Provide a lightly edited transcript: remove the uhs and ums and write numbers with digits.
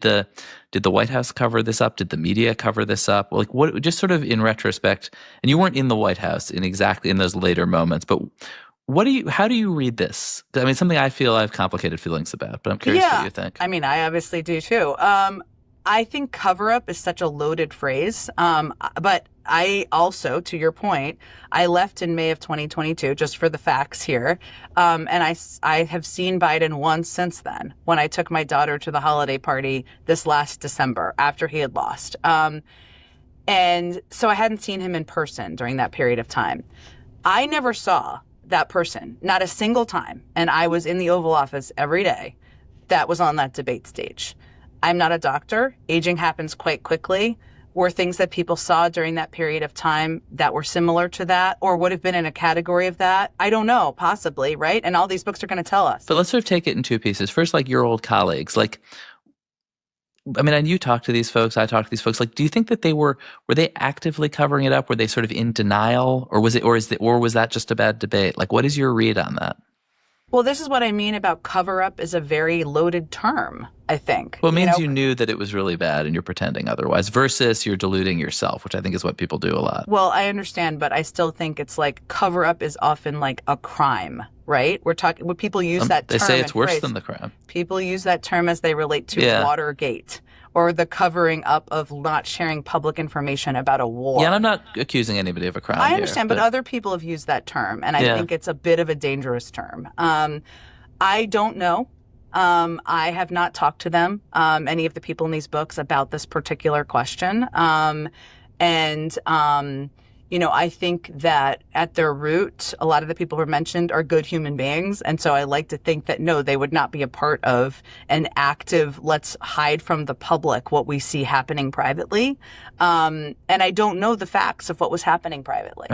the did the White House cover this up? Did the media cover this up? Like, what, just sort of in retrospect, and you weren't in the White House in those later moments, but how do you read this? I mean, something I feel I have complicated feelings about, but I'm curious what Yeah, you think. I mean, I obviously do too. I think cover up is such a loaded phrase. But I also, to your point, I left in May of 2022, just for the facts here. And I have seen Biden once since then, when I took my daughter to the holiday party this last December after he had lost. And so I hadn't seen him in person during that period of time. I never saw that person, not a single time. And I was in the Oval Office every day that was on that debate stage. I'm not a doctor. Aging happens quite quickly. Were things that people saw during that period of time that were similar to that or would have been in a category of that? I don't know, possibly, right? And all these books are going to tell us. But let's sort of take it in two pieces. First, like your old colleagues, like, I mean, and you talk to these folks, I talk to these folks. Like, do you think that were they actively covering it up? Were they sort of in denial, or was that just a bad debate? Like, what is your read on that? Well, this is what I mean about cover up is a very loaded term, I think. Well, it means you knew that it was really bad and you're pretending otherwise versus you're deluding yourself, which I think is what people do a lot. Well, I understand, but I still think it's like cover up is often like a crime, right? When people use that term. They say it's worse phrase, than the crime. People use that term as they relate to Watergate or the covering up of not sharing public information about a war. Yeah, and I'm not accusing anybody of a crime. I understand, but other people have used that term, and I think it's a bit of a dangerous term. I don't know. I have not talked to them, any of the people in these books, about this particular question. I think that at their root, a lot of the people who are mentioned are good human beings. And so I like to think that, no, they would not be a part of an active, let's hide from the public what we see happening privately. And I don't know the facts of what was happening privately.